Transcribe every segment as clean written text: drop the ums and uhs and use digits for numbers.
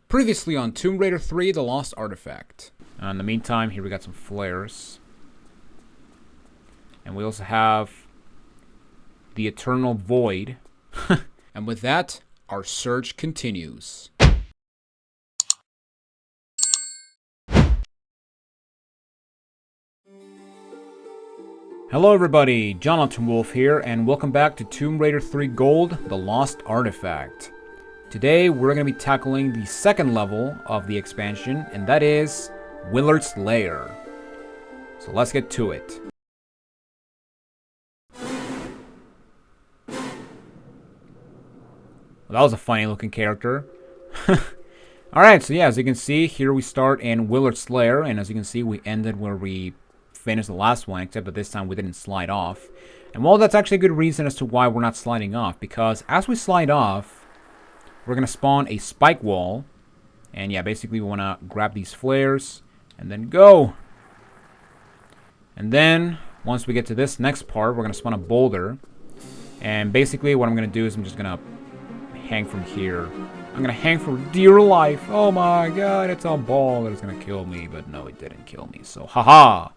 Previously on Tomb Raider 3, The Lost Artifact. In the meantime, here we got some flares. And we also have the Eternal Void. And with that, our search continues. Hello everybody, Jonathan Wolf here, and welcome back to Tomb Raider 3 Gold, The Lost Artifact. Today, we're going to be tackling the second level of the expansion, and that is Willard's Lair. So let's get to it. Well, that was a funny looking character. Alright, so yeah, as you can see, here we start in Willard's Lair, and as you can see, we ended where we finished the last one, except that this time we didn't slide off. And well, that's actually a good reason as to why we're not sliding off, because as we slide off, we're going to spawn a spike wall. And yeah, basically we want to grab these flares and then go. And then, once we get to this next part, we're going to spawn a boulder. And basically what I'm going to do is I'm just going to hang from here. I'm going to hang for dear life. Oh my god, it's a ball that is going to kill me. But no, it didn't kill me. So, haha.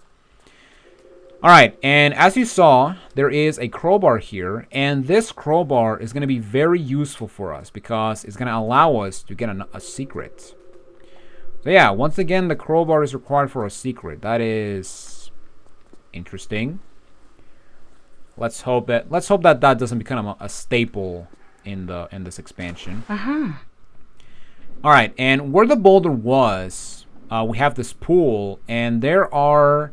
Alright, and as you saw, there is a crowbar here, and this crowbar is going to be very useful for us because it's going to allow us to get a secret. So yeah, once again, the crowbar is required for a secret. That is interesting. Let's hope that that doesn't become a staple in this expansion. Alright, and where the boulder was, we have this pool, and there are,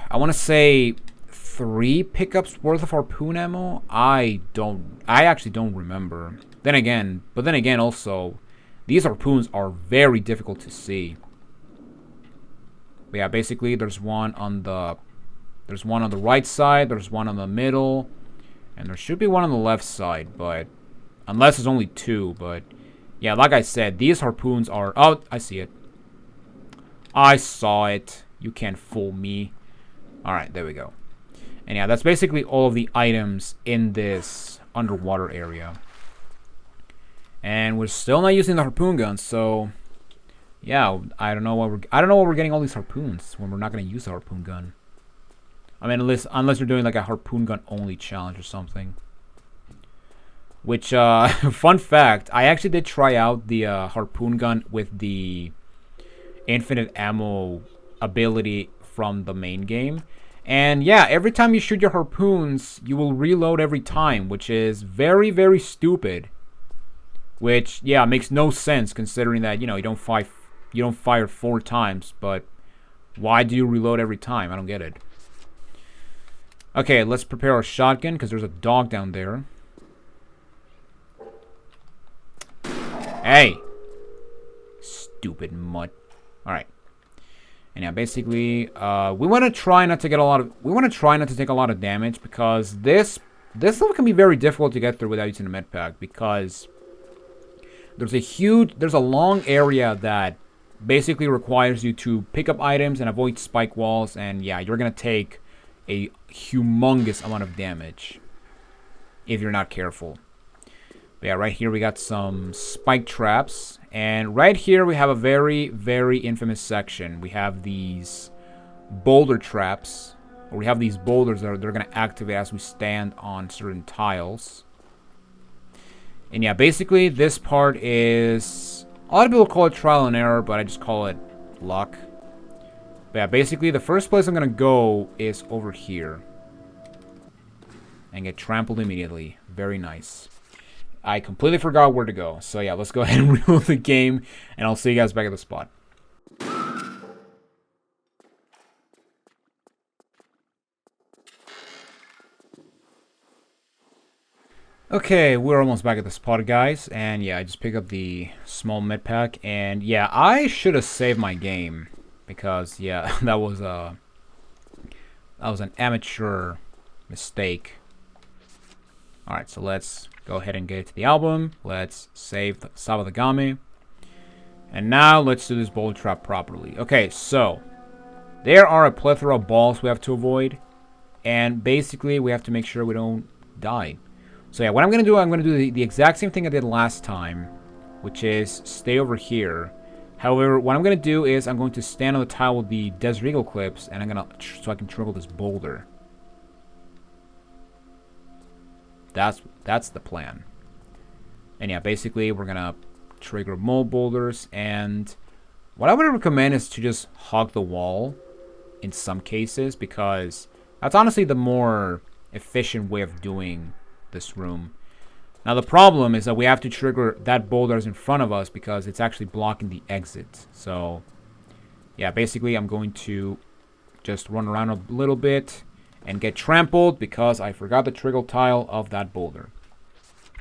I want to say 3 pickups worth of harpoon ammo. I actually don't remember. Then again, also, these harpoons are very difficult to see. But yeah, basically there's one on the right side, there's one on the middle, and there should be one on the left side, but unless there's only 2, but yeah, like I said, these harpoons are, oh, I see it. I saw it. You can't fool me. Alright, there we go. And yeah, that's basically all of the items in this underwater area. And we're still not using the harpoon gun, so yeah, I don't know what we're getting all these harpoons when we're not going to use the harpoon gun. I mean, unless you're doing like a harpoon gun only challenge or something. Which, fun fact, I actually did try out the harpoon gun with the infinite ammo ability from the main game, and yeah, every time you shoot your harpoons you will reload every time, which is very, very stupid, which yeah, makes no sense considering that, you know, you don't fire 4 times, but why do you reload every time? I don't get it. Okay, let's prepare our shotgun because there's a dog down there. Hey, stupid mutt. All right. And yeah, basically, we want to try not to take a lot of damage because this level can be very difficult to get through without using a med pack, because there's a long area that basically requires you to pick up items and avoid spike walls, and yeah, you're gonna take a humongous amount of damage if you're not careful. But yeah, right here we got some spike traps. And right here we have a very, very infamous section. We have these boulder traps. Or we have these boulders that they're going to activate as we stand on certain tiles. And yeah, basically this part is, a lot of people call it trial and error, but I just call it luck. But yeah, basically the first place I'm going to go is over here. And get trampled immediately. Very nice. I completely forgot where to go. So yeah, let's go ahead and reload the game, and I'll see you guys back at the spot. Okay, we're almost back at the spot, guys, and yeah, I just picked up the small med pack, and yeah, I should have saved my game, because yeah, that was an amateur mistake. Alright, so let's go ahead and get to the album. Let's save Savadagami. And now let's do this boulder trap properly. Okay, so there are a plethora of balls we have to avoid. And basically we have to make sure we don't die. So yeah, what I'm going to do the exact same thing I did last time. which is stay over here. However, what I'm going to do is I'm going to stand on the tile with the Desert Eagle clips, and I'm going to, so I can trigger this boulder. That's the plan. And yeah, basically we're going to trigger more boulders, and what I would recommend is to just hug the wall in some cases, because that's honestly the more efficient way of doing this room. Now the problem is that we have to trigger that boulder that's in front of us because it's actually blocking the exit. So yeah, basically I'm going to just run around a little bit and get trampled because I forgot the trigger tile of that boulder.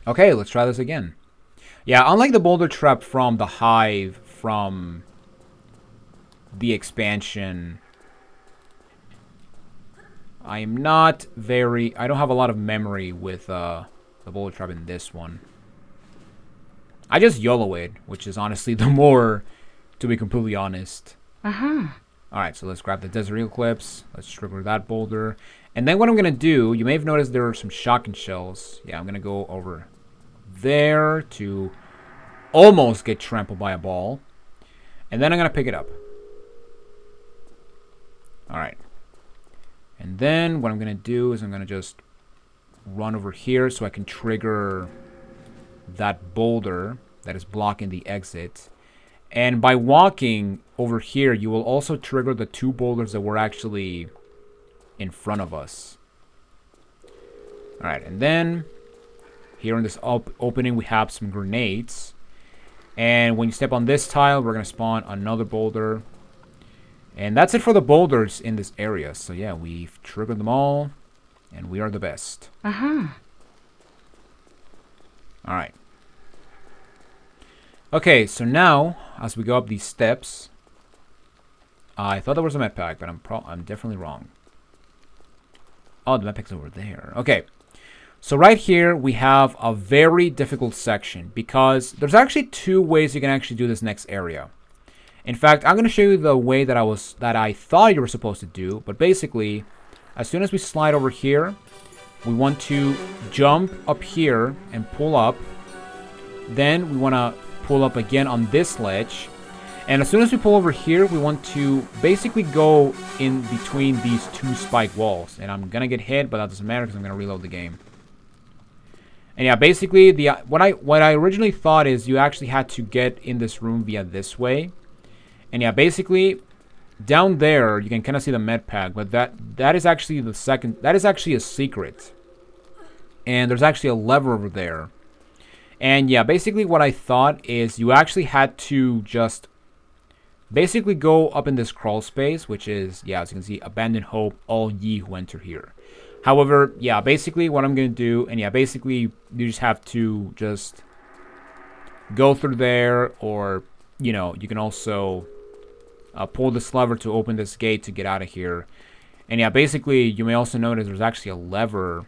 Okay, let's try this again. Yeah, unlike the boulder trap from the Hive from the expansion, I don't have a lot of memory with the boulder trap in this one. I just YOLO it, which is honestly the more, to be completely honest. Alright, so let's grab the Desert Eagle clips. Let's trigger that boulder. And then what I'm going to do, you may have noticed there are some shotgun shells. Yeah, I'm going to go over there to almost get trampled by a ball. And then I'm going to pick it up. Alright. And then what I'm going to do is I'm going to just run over here so I can trigger that boulder that is blocking the exit. And by walking over here, you will also trigger the two boulders that were actually in front of us. Alright, and then here in this opening we have some grenades. And when you step on this tile, we're going to spawn another boulder. And that's it for the boulders in this area. So yeah, we've triggered them all. And we are the best. Alright. Okay, so now, as we go up these steps, I thought there was a med pack, but I'm definitely wrong. Oh, the med pack's over there. Okay. So right here, we have a very difficult section, because there's actually two ways you can actually do this next area. In fact, I'm going to show you the way that I thought you were supposed to do, but basically, as soon as we slide over here, we want to jump up here and pull up. Then we want to pull up again on this ledge. And as soon as we pull over here, we want to basically go in between these two spike walls. And I'm going to get hit, but that doesn't matter because I'm going to reload the game. And yeah, basically, what I originally thought is you actually had to get in this room via this way. And yeah, basically, down there, you can kind of see the med pack, but that is actually that is actually a secret. And there's actually a lever over there. And yeah, basically what I thought is you actually had to just basically go up in this crawl space, which is, yeah, as you can see, abandon hope, all ye who enter here. However, yeah, basically what I'm going to do, and yeah, basically you just have to just go through there, or, you know, you can also pull this lever to open this gate to get out of here. And yeah, basically you may also notice there's actually a lever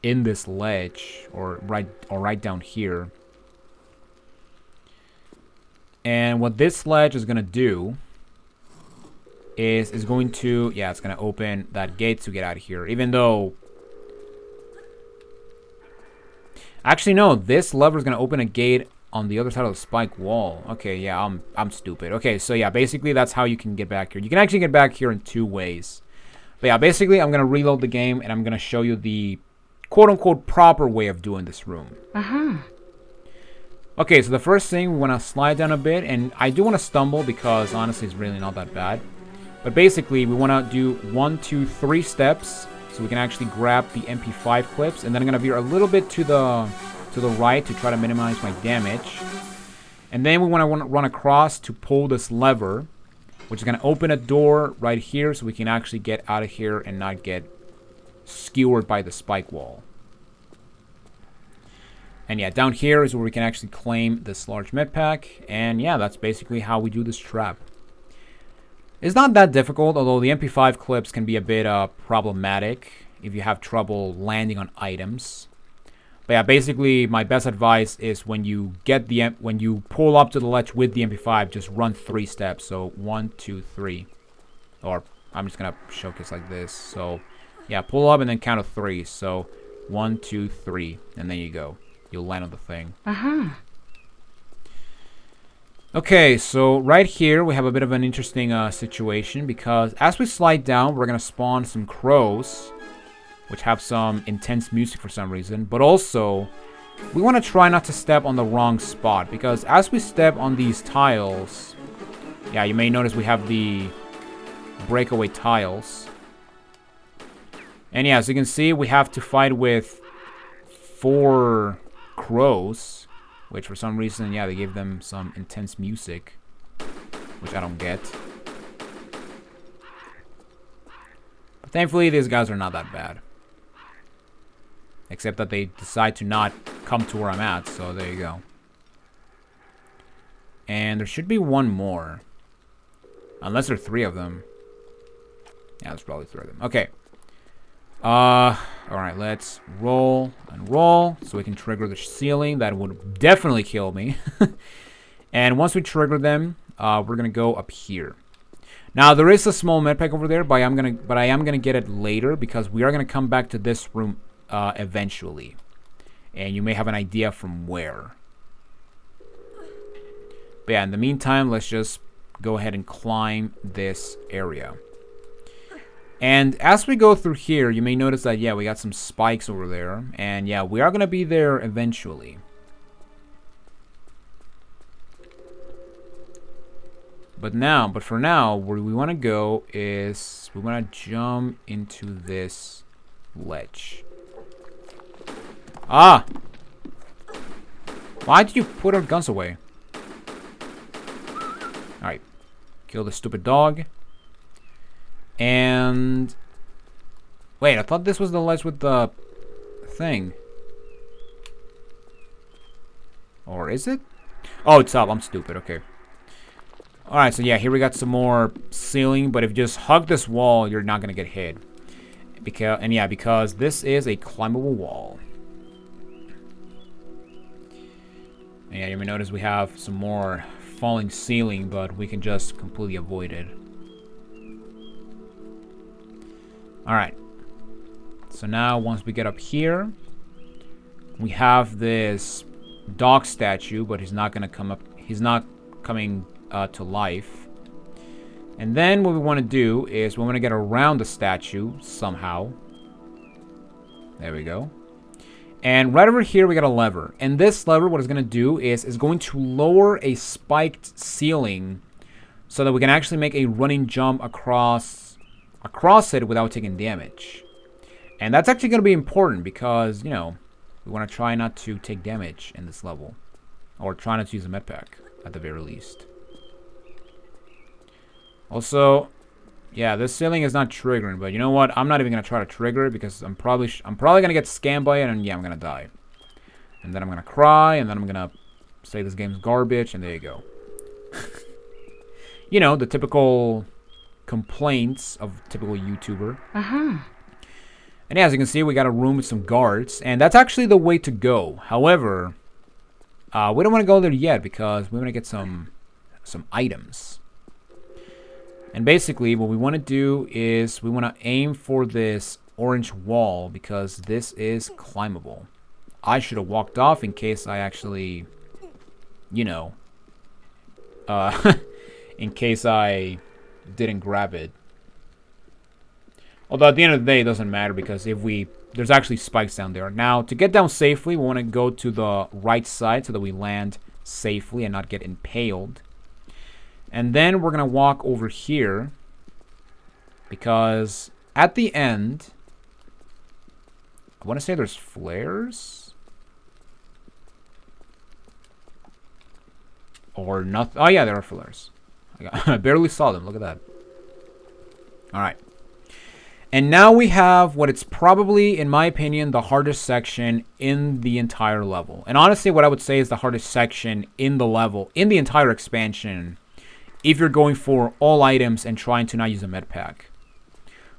in this ledge, or right down here. And what this ledge is going to do is going to, yeah, it's going to open that gate to get out of here. Even though, actually no, this lever is going to open a gate on the other side of the spike wall. Okay, yeah, I'm stupid. Okay, so yeah, basically that's how you can get back here. You can actually get back here in two ways. But yeah, basically I'm going to reload the game and I'm going to show you the quote-unquote proper way of doing this room. Okay, so the first thing, we want to slide down a bit, and I do want to stumble because honestly it's really not that bad. But basically we want to do 1, 2, 3 steps so we can actually grab the MP5 clips, and then I'm going to veer a little bit to the right to try to minimize my damage. And then we want to run across to pull this lever, which is going to open a door right here so we can actually get out of here and not get skewered by the spike wall. And yeah, down here is where we can actually claim this large med pack. And yeah, that's basically how we do this trap. It's not that difficult, although the MP5 clips can be a bit problematic if you have trouble landing on items. But yeah, basically my best advice is when you pull up to the ledge with the MP5, just run 3 steps. So 1, 2, 3. Or I'm just gonna showcase like this. So yeah, pull up and then count to 3. So 1, 2, 3, and then you go. You'll land on the thing. Okay, so right here we have a bit of an interesting situation because as we slide down, we're going to spawn some crows, which have some intense music for some reason. But also, we want to try not to step on the wrong spot because as we step on these tiles, yeah, you may notice we have the breakaway tiles. And yeah, as you can see, we have to fight with 4 crows. Which for some reason, yeah, they gave them some intense music. Which I don't get. But thankfully, these guys are not that bad. Except that they decide to not come to where I'm at, so there you go. And there should be one more. Unless there are 3 of them. Yeah, there's probably 3 of them. Okay. Alright, let's roll and roll so we can trigger the ceiling. That would definitely kill me. And once we trigger them, we're gonna go up here. Now there is a small medpack over there, but I am gonna get it later because we are gonna come back to this room eventually. And you may have an idea from where. But yeah, in the meantime, let's just go ahead and climb this area. And as we go through here, you may notice that, yeah, we got some spikes over there. And yeah, we are going to be there eventually. But for now, where we want to go is we want to jump into this ledge. Ah! Why did you put our guns away? Alright. Kill the stupid dog. And wait, I thought this was the ledge with the thing. Or is it? Oh, it's up. I'm stupid. Okay. Alright, so yeah, here we got some more ceiling, but if you just hug this wall, you're not gonna get hit. Because this is a climbable wall. And yeah, you may notice we have some more falling ceiling, but we can just completely avoid it. Alright, so now once we get up here, we have this dog statue, but he's not gonna come up. He's not coming to life. And then what we want to do is we want to get around the statue somehow. There we go. And right over here we got a lever. And this lever, what it's gonna do is going to lower a spiked ceiling so that we can actually make a running jump across it without taking damage. And that's actually going to be important because, you know, we want to try not to take damage in this level. Or try not to use a medpack, at the very least. Also, yeah, this ceiling is not triggering, but you know what? I'm not even going to try to trigger it because I'm probably going to get scammed by it and yeah, I'm going to die. And then I'm going to cry and then I'm going to say this game's garbage and there you go. You know, the typical complaints of typical YouTuber. And yeah, as you can see, we got a room with some guards, and that's actually the way to go. However, we don't want to go there yet because we want to get some items. And basically, what we want to do is we want to aim for this orange wall because this is climbable. I should have walked off in case I actually, you know, in case I didn't grab it. Although at the end of the day it doesn't matter because there's actually spikes down there. Now to get down safely we want to go to the right side so that we land safely and not get impaled. And then we're gonna walk over here because at the end I want to say there's flares or nothing. Oh yeah, there are flares. I barely saw them. Look at that. Alright. And now we have what it's probably, in my opinion, the hardest section in the entire level. And honestly, what I would say is the hardest section in the level, in the entire expansion, if you're going for all items and trying to not use a med pack.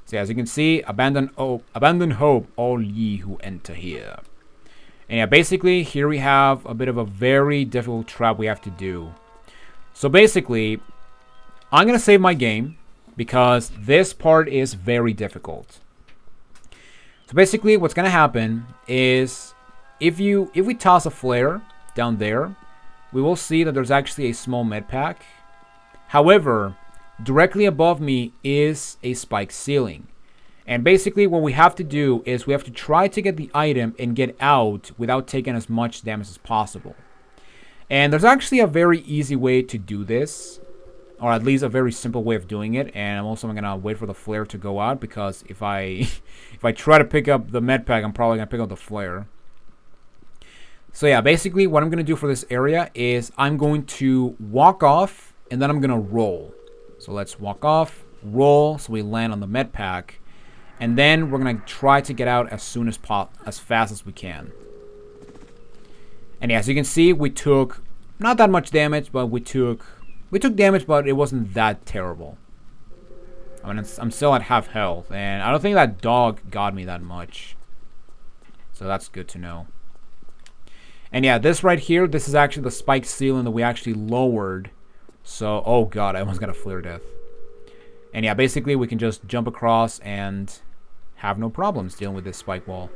So as you can see, abandon hope, all ye who enter here. And yeah, basically, here we have a bit of a very difficult trap we have to do. So basically, I'm going to save my game because this part is very difficult. So basically what's going to happen is if we toss a flare down there, we will see that there's actually a small med pack. However, directly above me is a spike ceiling. And basically what we have to do is we have to try to get the item and get out without taking as much damage as possible. And there's actually a very easy way to do this, or at least a very simple way of doing it. And I'm also going to wait for the flare to go out, because if I try to pick up the med pack, I'm probably going to pick up the flare. So yeah, basically what I'm going to do for this area is I'm going to walk off and then I'm going to roll. So let's walk off, roll, so we land on the med pack, and then we're going to try to get out as soon as fast as we can. And yeah, as you can see, we took not that much damage, but we took damage, but it wasn't that terrible. I mean, I'm still at half health, and I don't think that dog got me that much. So that's good to know. And yeah, this right here, this is actually the spike ceiling that we actually lowered. So, oh god, I almost got a flare death. And yeah, basically we can just jump across and have no problems dealing with this spike wall.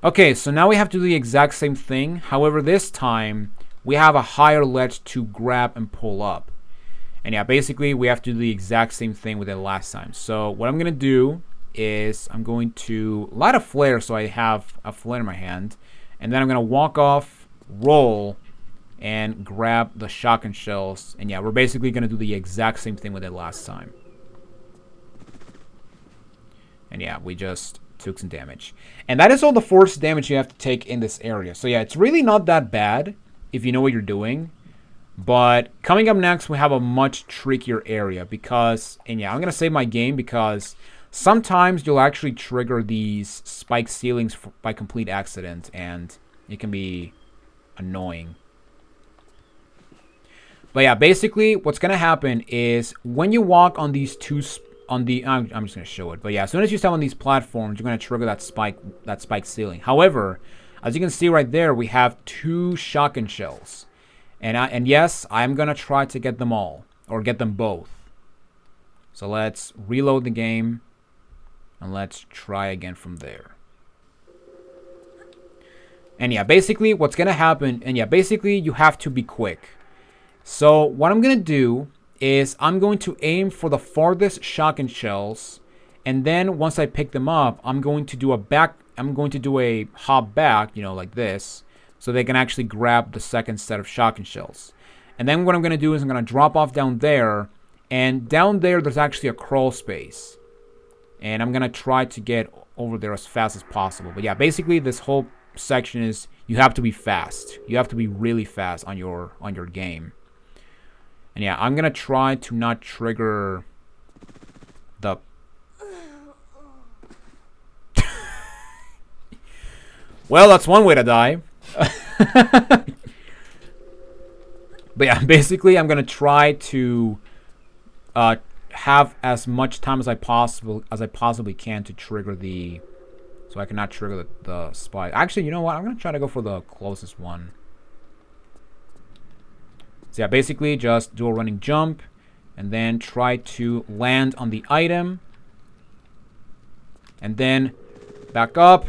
Okay, so now we have to do the exact same thing. However, this time we have a higher ledge to grab and pull up. And yeah, basically we have to do the exact same thing with it last time. So what I'm going to do is I'm going to light a flare, so I have a flare in my hand. And then I'm going to walk off, roll, and grab the shotgun shells. And yeah, we're basically going to do the exact same thing with it last time. And yeah, we just took some damage. And that is all the force damage you have to take in this area. So yeah, it's really not that bad if you know what you're doing. But coming up next, we have a much trickier area because, and yeah, I'm going to save my game because sometimes you'll actually trigger these spike ceilings by complete accident, and it can be annoying. But yeah, basically what's going to happen is when you walk on these I'm just going to show it. But yeah, as soon as you step on these platforms, you're going to trigger that spike ceiling. However, as you can see right there, we have 2 shotgun shells. And yes, I'm going to try to get them all, or get them both. So let's reload the game, and let's try again from there. And yeah, basically what's going to happen, and yeah, basically you have to be quick. So what I'm going to do is I'm going to aim for the farthest shotgun shells, and then once I pick them up, I'm going to do a hop back, you know, like this, so they can actually grab the second set of shotgun shells. And then what I'm going to do is I'm going to drop off down there, and down there there's actually a crawl space. And I'm going to try to get over there as fast as possible. But yeah, basically this whole section is you have to be fast. You have to be really fast on your game. And yeah, I'm going to try to not trigger the... Well, that's one way to die. But yeah, basically I'm going to try to have as much time as I possibly can to trigger the... So I cannot trigger the spike. Actually, you know what? I'm going to try to go for the closest one. So yeah, basically just do a running jump and then try to land on the item. And then back up.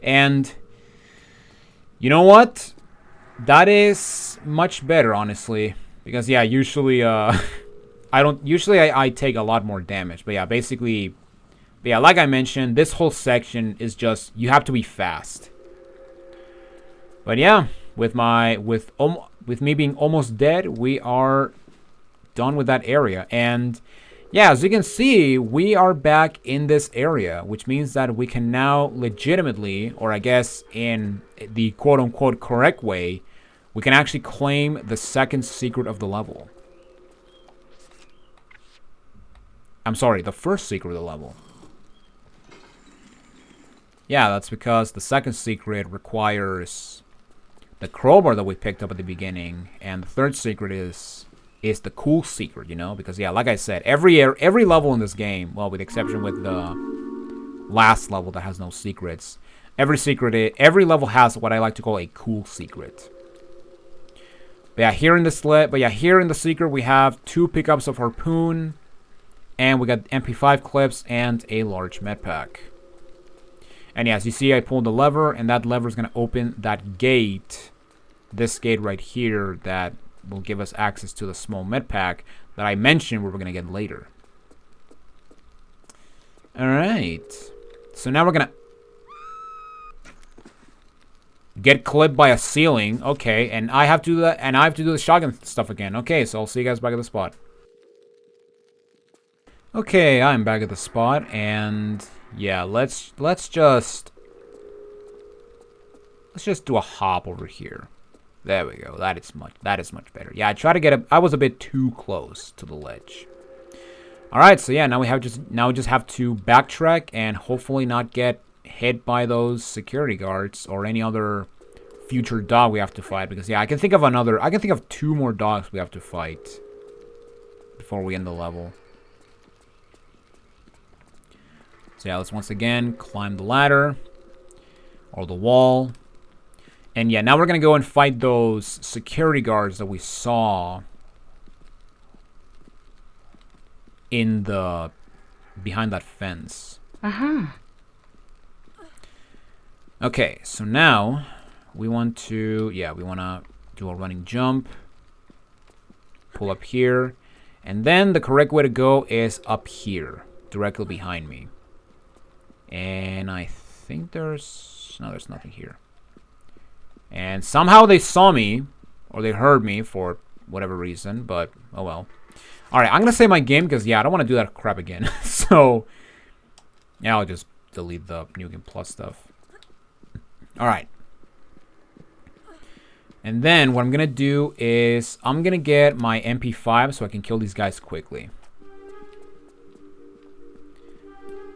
And you know what? That is much better, honestly. Because yeah, usually I take a lot more damage. But yeah, basically, like I mentioned, this whole section is just, you have to be fast. But yeah, with me being almost dead, we are done with that area. And yeah, as you can see, we are back in this area, which means that we can now legitimately, or I guess in the quote-unquote correct way, we can actually claim the second secret of the level. I'm sorry, the first secret of the level. Yeah, that's because the second secret requires the crowbar that we picked up at the beginning, and the third secret is the cool secret, you know? Because yeah, like I said, every level in this game, well, with the exception with the last level that has no secrets, every level has what I like to call a cool secret. But yeah, here in the secret we have 2 pickups of harpoon, and we got MP5 clips and a large med pack. And yeah, as you see, I pulled the lever, and that lever is going to open that gate. This gate right here that will give us access to the small med pack that I mentioned we were going to get later. Alright. So now we're going to get clipped by a ceiling. Okay, and I have to do that, and I have to do the shotgun stuff again. Okay, so I'll see you guys back at the spot. Okay, I'm back at the spot, and yeah, let's just do a hop over here. There we go. That is much better. Yeah, I was a bit too close to the ledge. All right, so yeah, now we just have to backtrack and hopefully not get hit by those security guards or any other future dog we have to fight, because yeah, I can think of 2 more dogs we have to fight before we end the level. So yeah, let's once again climb the ladder or the wall. And yeah, now we're going to go and fight those security guards that we saw in the behind that fence. Okay, so now we want to do a running jump, pull up here, and then the correct way to go is up here, directly behind me. And I think there's nothing here. And somehow they saw me, or they heard me for whatever reason, but oh well. Alright, I'm going to save my game because, yeah, I don't want to do that crap again. So, yeah, I'll just delete the New Game Plus stuff. Alright. And then what I'm going to do is I'm going to get my MP5 so I can kill these guys quickly.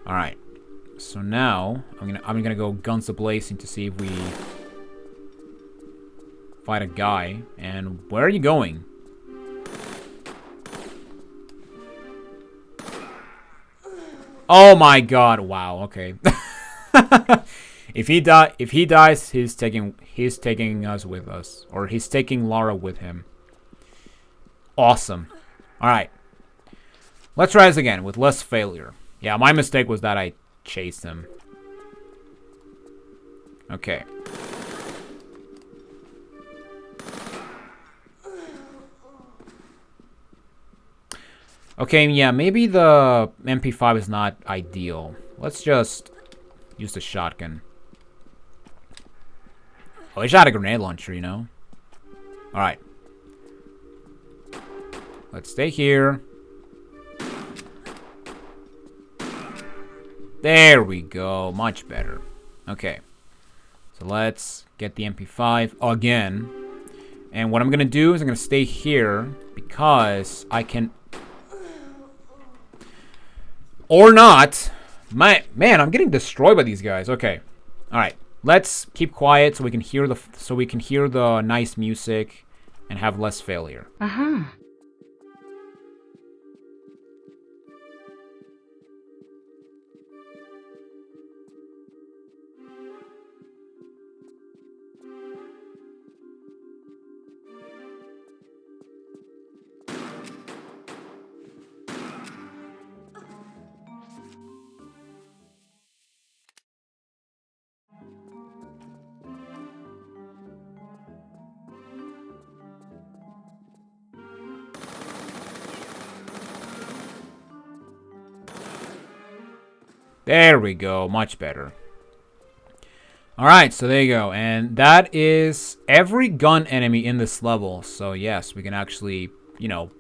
Alright. So now I'm gonna go guns a-blazing to see if we fight a guy. And where are you going? Oh my god! Wow. Okay. If he dies, he's taking us with us, or he's taking Lara with him. Awesome. All right. Let's try this again with less failure. Yeah, my mistake was that I chased him. Okay. Okay, yeah, maybe the MP5 is not ideal. Let's just use the shotgun. Oh, he shot a grenade launcher, you know? Alright. Let's stay here. There we go. Much better. Okay. So let's get the MP5 again. And what I'm going to do is I'm going to stay here because I can... Or not. Man, I'm getting destroyed by these guys. Okay. All right. Let's keep quiet so we can hear the nice music and have less failure. There we go. Much better. Alright, so there you go. And that is every gun enemy in this level. So yes, we can actually, you know,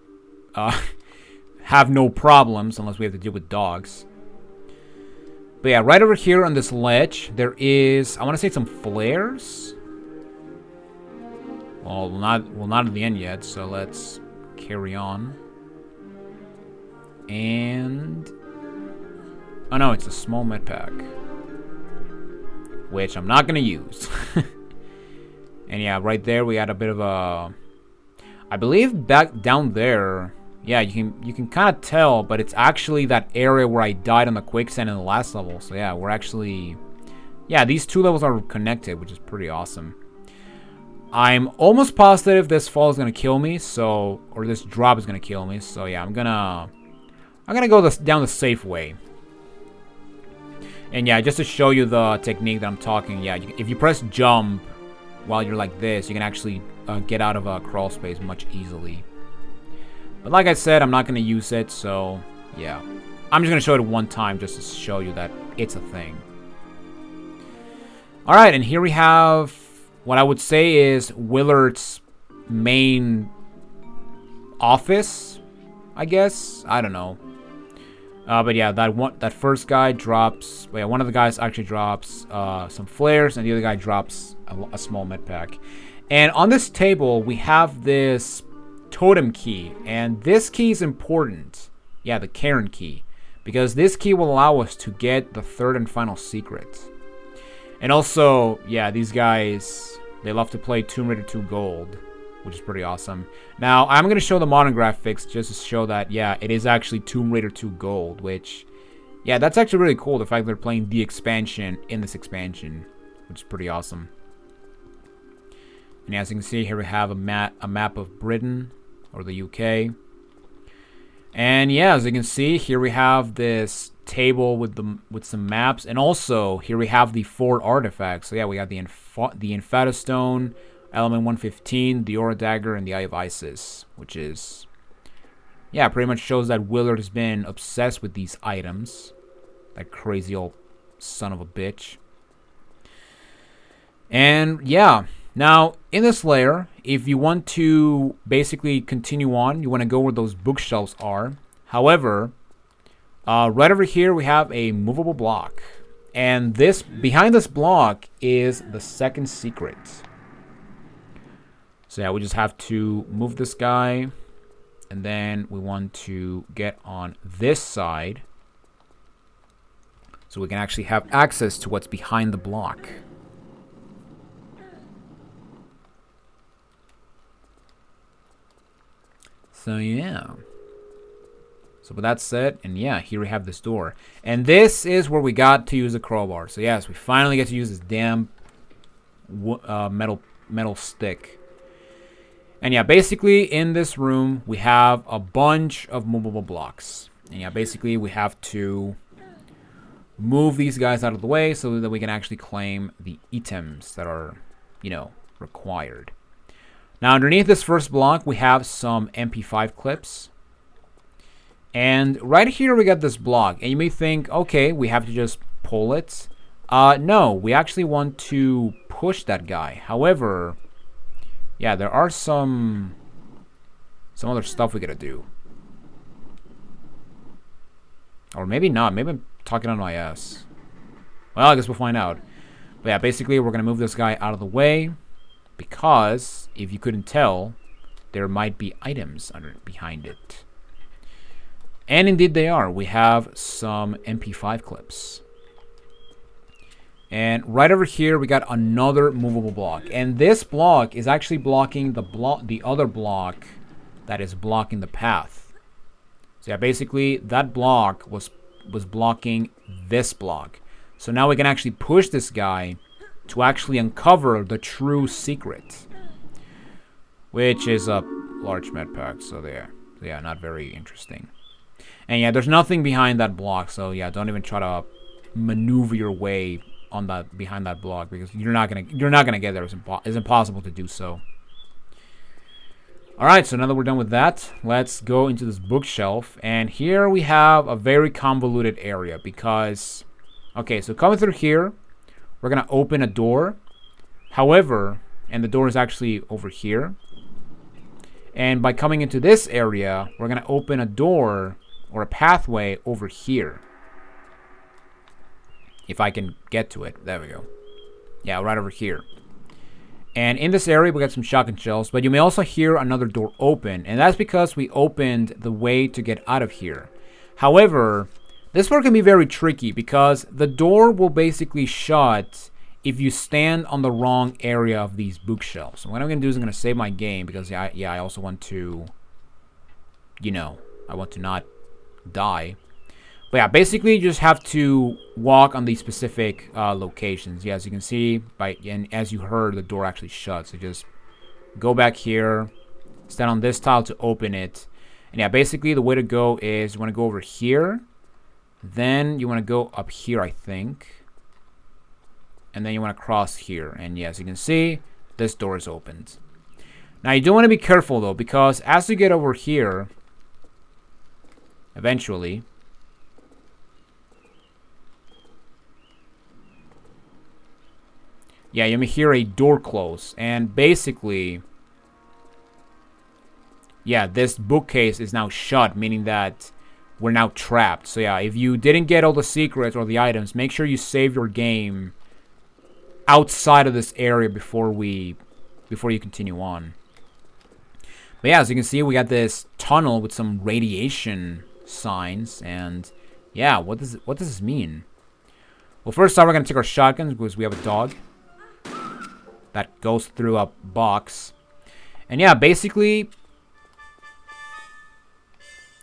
have no problems unless we have to deal with dogs. But yeah, right over here on this ledge, there is, I want to say, some flares. Well, not at the end yet, so let's carry on. And... oh no, it's a small med pack, which I'm not gonna use. And yeah, right there we had a bit of a, I believe back down there, yeah, you can kind of tell, but it's actually that area where I died on the quicksand in the last level. So yeah, we're actually, yeah, these two levels are connected, which is pretty awesome. I'm almost positive this fall is gonna kill me, so, or this drop is gonna kill me. So yeah, I'm gonna go down the safe way. And yeah, just to show you the technique that I'm talking, yeah, if you press jump while you're like this, you can actually get out of a crawl space much easily. But like I said, I'm not going to use it, so yeah. I'm just going to show it one time just to show you that it's a thing. Alright, and here we have what I would say is Willard's main office, I guess. I don't know. But yeah, that first guy drops. Yeah, one of the guys actually drops some flares, and the other guy drops a small med pack. And on this table, we have this totem key, and this key is important. Yeah, the Cairn Key, because this key will allow us to get the third and final secret. And also, yeah, these guys, they love to play Tomb Raider 2 Gold, which is pretty awesome. Now, I'm going to show the modern graphics just to show that, yeah, it is actually Tomb Raider 2 Gold, which, yeah, that's actually really cool, the fact that they're playing the expansion in this expansion, which is pretty awesome. And as you can see, here we have a map of Britain, or the UK. And yeah, as you can see, here we have this table with some maps, and also here we have the 4 artifacts. So yeah, we got the Infata Stone, Element 115, the Aura Dagger, and the Eye of Isis, which is, yeah, pretty much shows that Willard has been obsessed with these items. That crazy old son of a bitch. And yeah, now in this layer, if you want to basically continue on, you want to go where those bookshelves are. However, right over here we have a movable block, and this behind this block is the second secret. So yeah, we just have to move this guy, and then we want to get on this side so we can actually have access to what's behind the block. So yeah. So with that said, and yeah, here we have this door. And this is where we got to use the crowbar. So yes, we finally get to use this damn metal stick. And yeah, basically in this room, we have a bunch of movable blocks. And yeah, basically we have to move these guys out of the way so that we can actually claim the items that are, you know, required. Now underneath this first block, we have some MP5 clips. And right here we got this block. And you may think, okay, we have to just pull it. No, we actually want to push that guy. However, yeah, there are some other stuff we gotta do. Or maybe not. Maybe I'm talking on my ass. Well, I guess we'll find out. But yeah, basically we're gonna move this guy out of the way, because if you couldn't tell, there might be items behind it. And indeed they are. We have some MP5 clips. And right over here we got another movable block. And this block is actually blocking the other block that is blocking the path. So yeah, basically that block was blocking this block. So now we can actually push this guy to actually uncover the true secret, which is a large med pack. So there. Yeah, not very interesting. And yeah, there's nothing behind that block, so yeah, don't even try to maneuver your way on that behind that block, because you're not gonna get there. It's impossible to do so. All right, so now that we're done with that, let's go into this bookshelf, and here we have a very convoluted area because, okay, so coming through here, we're gonna open a door. However, and the door is actually over here. And by coming into this area, we're gonna open a door or a pathway over here. If I can get to it. There we go. Yeah, right over here. And in this area, we got some shotgun shells, but you may also hear another door open, and that's because we opened the way to get out of here. However, this part can be very tricky because the door will basically shut if you stand on the wrong area of these bookshelves. So what I'm going to do is I'm going to save my game because, I also want to, you know, I want to not die. But yeah, basically you just have to walk on these specific locations. Yeah, as you can see, and as you heard, the door actually shuts. So just go back here, stand on this tile to open it. And yeah, basically the way to go is you want to go over here, Then you want to go up here, I think. And then you want to cross here. And yes, you can see this door is opened. Now you do want to be careful though, because as you get over here, eventually, yeah, you may hear a door close. And basically, yeah, this bookcase is now shut, meaning that we're now trapped. So yeah, if you didn't get all the secrets or the items, make sure you save your game outside of this area before you continue on. But yeah, as you can see, we got this tunnel with some radiation signs, and yeah, what does this mean? Well, first off, we're gonna take our shotguns because we have a dog that goes through a box. And yeah, basically,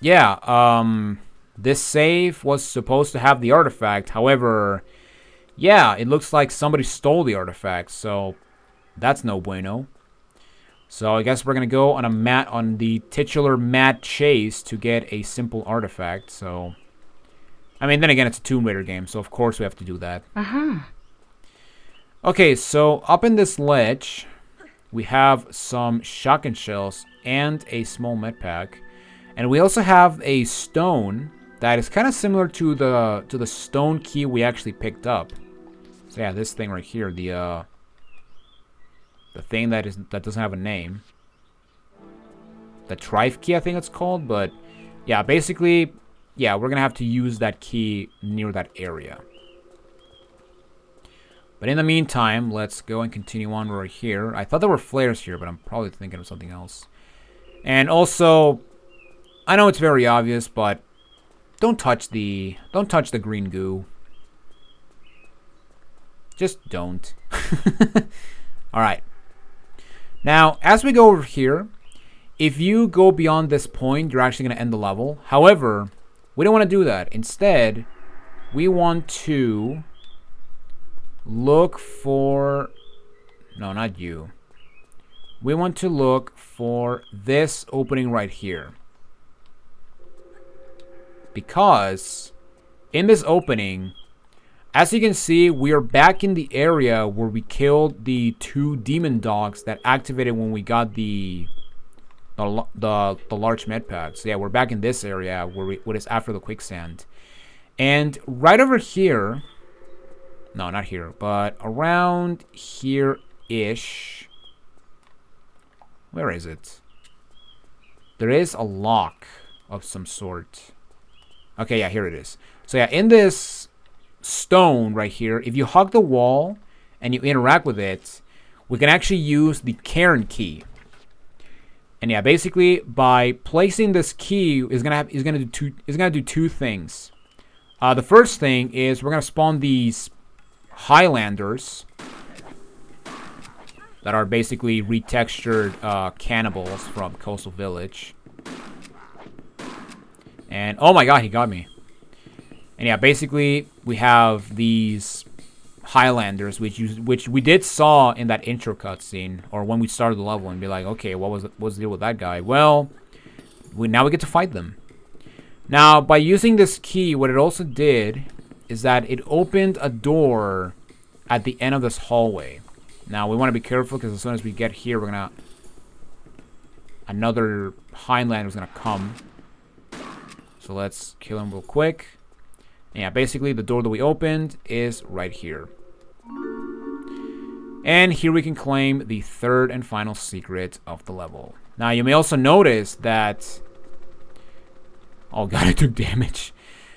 yeah, this save was supposed to have the artifact. However, yeah, it looks like somebody stole the artifact, so that's no bueno. So I guess we're gonna go on the titular mad chase to get a simple artifact. So, I mean, then again, it's a Tomb Raider game, so of course we have to do that. Okay, so up in this ledge, we have some shotgun shells and a small med pack, and we also have a stone that is kind of similar to the stone key we actually picked up. So yeah, this thing right here, the thing that doesn't have a name. The Trife key, I think it's called. But yeah, basically, yeah, we're gonna have to use that key near that area. But in the meantime, let's go and continue on right here. I thought there were flares here, but I'm probably thinking of something else. And also, I know it's very obvious, but don't touch the green goo. Just don't. Alright. Now, as we go over here, if you go beyond this point, you're actually going to end the level. However, we don't want to do that. Instead, we want to look for... No, not you. We want to look for this opening right here. Because in this opening, as you can see, we are back in the area where we killed the 2 demon dogs that activated when we got the large med pack. So yeah, we're back in this area where what is after the quicksand. And right over here, no, not here, but around here-ish. Where is it? There is a lock of some sort. Okay, yeah, here it is. So yeah, in this stone right here, if you hug the wall and you interact with it, we can actually use the Cairn Key. And yeah, basically by placing this key is gonna do two things. The first thing is we're gonna spawn these Highlanders that are basically retextured cannibals from Coastal Village. And oh my god, he got me. And yeah, basically we have these Highlanders, which we did saw in that intro cutscene, or when we started the level, and be like, okay, what's the deal with that guy? Well, now we get to fight them. Now, by using this key, what it also did is that it opened a door at the end of this hallway. Now we want to be careful because as soon as we get here, another Highlander is gonna come. So let's kill him real quick. And yeah, basically the door that we opened is right here. And here we can claim the third and final secret of the level. Now you may also notice that... Oh god, I took damage.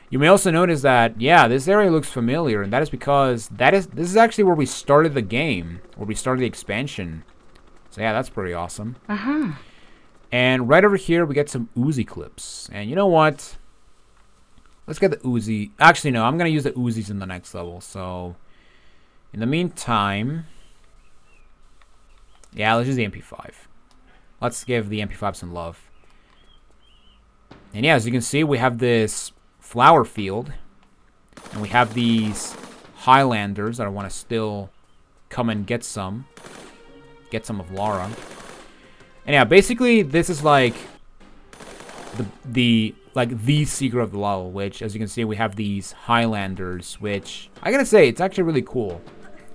You may also notice that, yeah, this area looks familiar, and that is because this is actually where we started the game, where we started the expansion. So yeah, that's pretty awesome. And right over here, we get some Uzi clips. And you know what? Let's get the Uzi. Actually, no, I'm going to use the Uzis in the next level. So, in the meantime, yeah, let's use the MP5. Let's give the MP5 some love. And yeah, as you can see, we have this flower field. And we have these Highlanders that I want to still come and get some. Get some of Lara. And yeah, basically, this is like like the secret of the level, which, as you can see, we have these Highlanders, which I gotta say, it's actually really cool.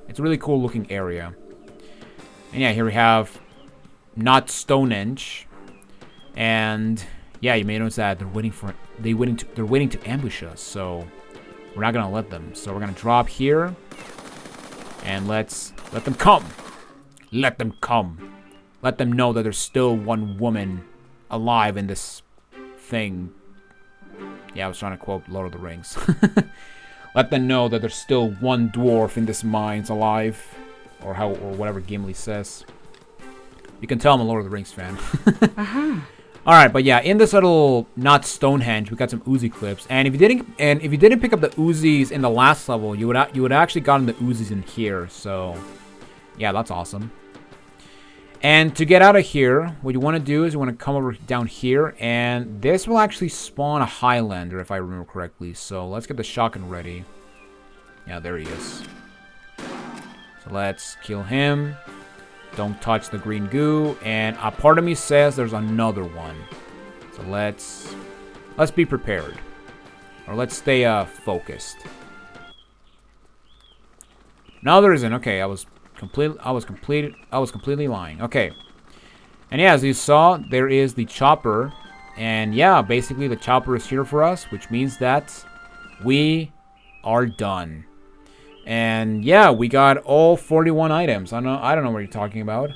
It's a really cool looking area. And yeah, here we have not Stonehenge, and yeah, you may notice that they're waiting to ambush us. So we're not gonna let them. So we're gonna drop here, and let them come. Let them come. Let them know that there's still one woman alive in this thing. Yeah, I was trying to quote Lord of the Rings. Let them know that there's still one dwarf in this mines alive, or whatever Gimli says. You can tell I'm a Lord of the Rings fan. All right, but yeah, in this little not Stonehenge, we got some Uzi clips, and if you didn't pick up the Uzis in the last level, you would actually gotten the Uzis in here. So yeah, that's awesome. And to get out of here, what you want to do is you want to come over down here, and this will actually spawn a Highlander, if I remember correctly. So let's get the shotgun ready. Yeah, there he is. So let's kill him. Don't touch the green goo. And a part of me says there's another one. So let's be prepared. Or let's stay focused. No, there isn't. Okay, I was completely lying. Okay. And yeah, as you saw, there is the chopper. And yeah, basically the chopper is here for us, which means that we are done. And yeah, we got all 41 items. I don't know what you're talking about.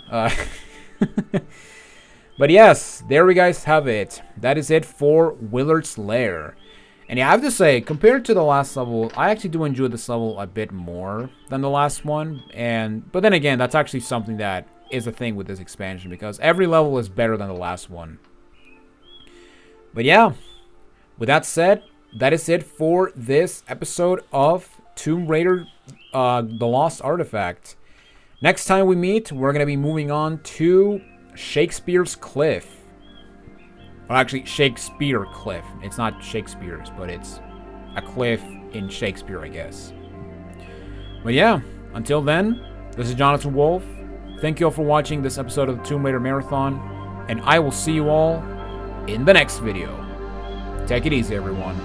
But yes, there we guys have it. That is it for Willard's Lair. And yeah, I have to say, compared to the last level, I actually do enjoy this level a bit more than the last one. But then again, that's actually something that is a thing with this expansion, because every level is better than the last one. But yeah, with that said, that is it for this episode of Tomb Raider, The Lost Artifact. Next time we meet, we're going to be moving on to Shakespeare's Cliff. Well, actually, Shakespeare Cliff. It's not Shakespeare's, but it's a cliff in Shakespeare, I guess. But yeah, until then, this is Jonathan Wolf. Thank you all for watching this episode of the Tomb Raider Marathon, and I will see you all in the next video. Take it easy, everyone.